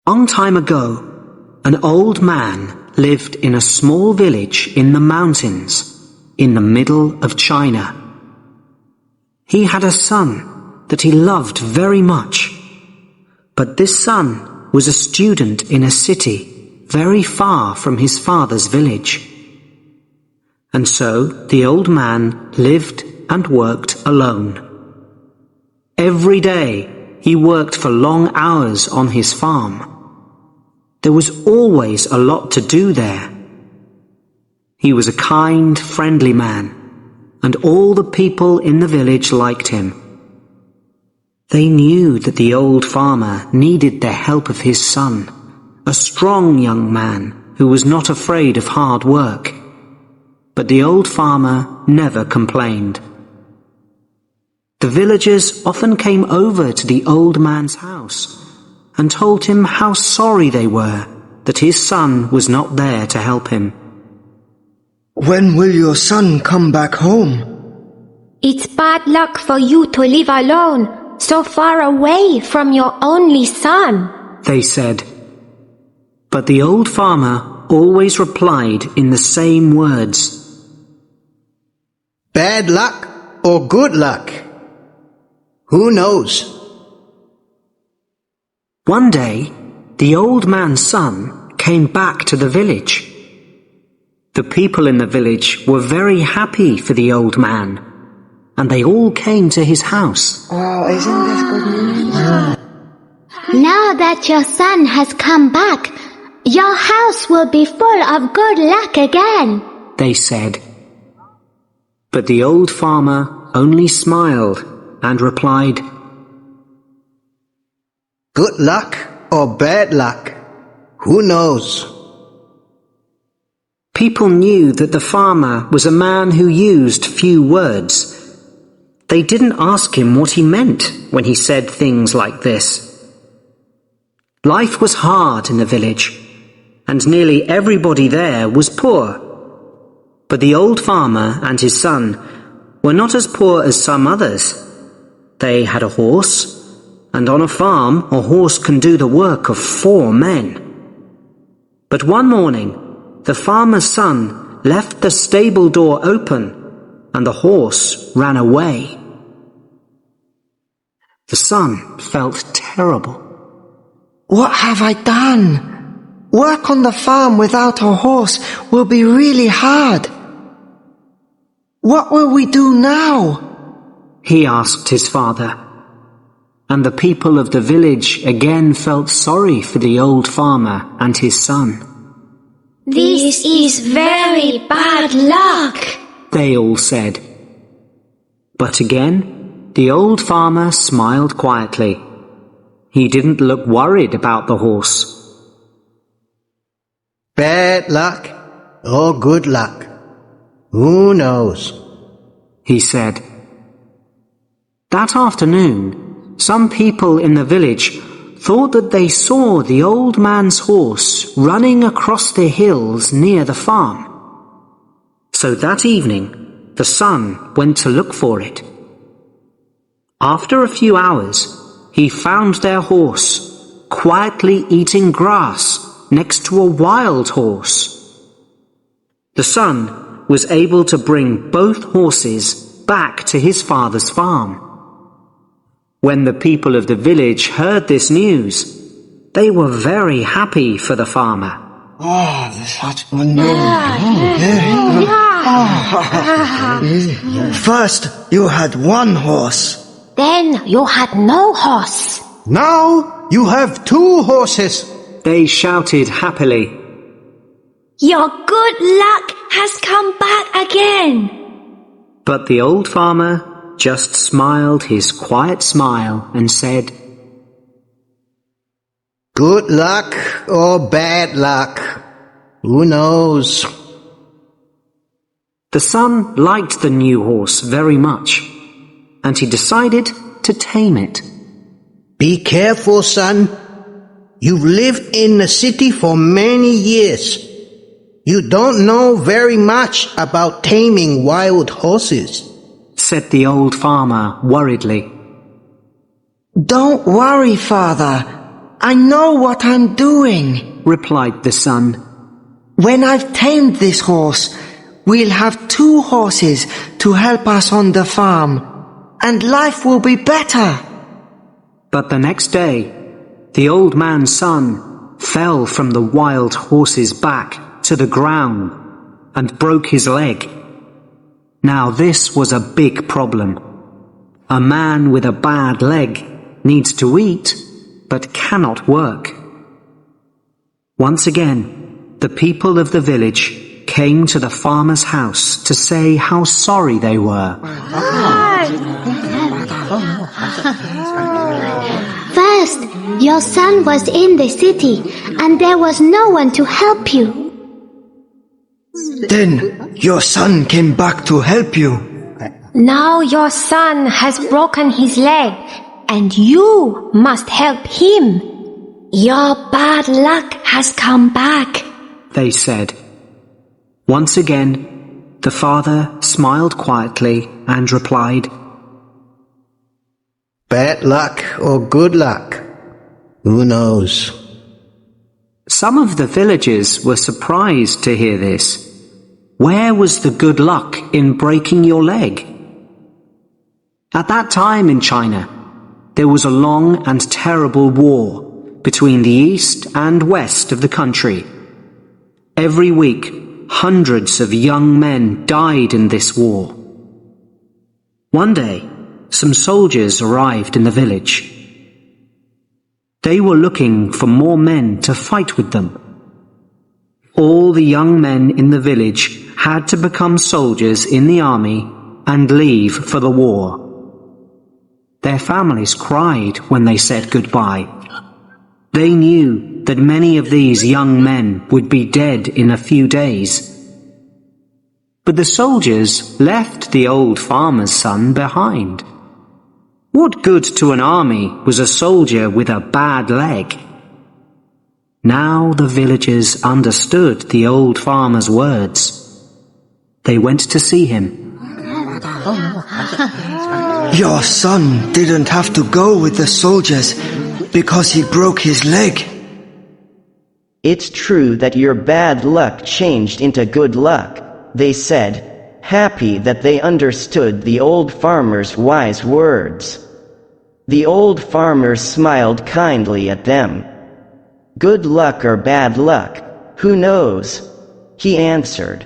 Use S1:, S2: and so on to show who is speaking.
S1: Long time ago, an old man lived in a small village in the mountains, in the middle of China. He had a son that he loved very much, but this son was a student in a city very far from his father's village. And so the old man lived and worked alone. Every day he worked for long hours on his farm. There was always a lot to do there. He was a kind, friendly man, and all the people in the village liked him. They knew that the old farmer needed the help of his son, a strong young man who was not afraid of hard work. But the old farmer never complained. The villagers often came over to the old man's house and told him how sorry they were that his son was not there to help him.
S2: When will your son come back home?
S3: It's bad luck for you to live alone, so far away from your only son,
S1: they said. But the old farmer always replied in the same words.
S4: Bad luck or good luck? Who knows?
S1: One day, the old man's son came back to the village. The people in the village were very happy for the old man, and they all came to his house.
S2: Oh, isn't this good news?
S3: Now that your son has come back, your house will be full of good luck again,
S1: they said. But the old farmer only smiled and replied,
S4: Good luck or bad luck? Who knows?
S1: People knew that the farmer was a man who used few words. They didn't ask him what he meant when he said things like this. Life was hard in the village, and nearly everybody there was poor. But the old farmer and his son were not as poor as some others. They had a horse, and on a farm a horse can do the work of 4 men. But one morning, the farmer's son left the stable door open, and the horse ran away. The son felt terrible.
S2: What have I done? Work on the farm without a horse will be really hard. What will we do now?
S1: He asked his father. And the people of the village again felt sorry for the old farmer and his son.
S3: This is very bad luck,
S1: they all said. But again, the old farmer smiled quietly. He didn't look worried about the horse.
S4: Bad luck or good luck? Who knows?
S1: He said. That afternoon, some people in the village thought that they saw the old man's horse running across the hills near the farm. So that evening, the son went to look for it. After a few hours, he found their horse quietly eating grass next to a wild horse. The son was able to bring both horses back to his father's farm. When the people of the village heard this news, they were very happy for the farmer.
S2: Oh, that's such good news. First, you had one horse.
S3: Then you had no horse.
S4: Now you have 2 horses.
S1: They shouted happily.
S3: Your good luck has come back again.
S1: But the old farmer just smiled his quiet smile and said,
S4: Good luck or bad luck? Who knows?
S1: The son liked the new horse very much, and he decided to tame it.
S4: Be careful, son. You've lived in the city for many years. You don't know very much about taming wild horses,
S1: said the old farmer worriedly.
S2: Don't worry, father. I know what I'm doing,
S1: replied the son.
S2: When I've tamed this horse, we'll have 2 horses to help us on the farm, and life will be better.
S1: But the next day, the old man's son fell from the wild horse's back to the ground and broke his leg. Now this was a big problem. A man with a bad leg needs to eat, but cannot work. Once again, the people of the village came to the farmer's house to say how sorry they were.
S3: First, your son was in the city, and there was no one to help you.
S2: Then your son came back to help you.
S5: Now your son has broken his leg, and you must help him. Your bad luck has come back,
S1: they said. Once again, the father smiled quietly and replied,
S4: Bad luck or good luck? Who knows?
S1: Some of the villagers were surprised to hear this. Where was the good luck in breaking your leg? At that time in China, there was a long and terrible war between the east and west of the country. Every week, hundreds of young men died in this war. One day, some soldiers arrived in the village. They were looking for more men to fight with them. All the young men in the village had to become soldiers in the army and leave for the war. Their families cried when they said goodbye. They knew that many of these young men would be dead in a few days. But the soldiers left the old farmer's son behind. What good to an army was a soldier with a bad leg? Now the villagers understood the old farmer's words. They went to see him.
S2: Your son didn't have to go with the soldiers because he broke his leg.
S6: It's true that your bad luck changed into good luck, they said, happy that they understood the old farmer's wise words. The old farmer smiled kindly at them. Good luck or bad luck, who knows? He answered.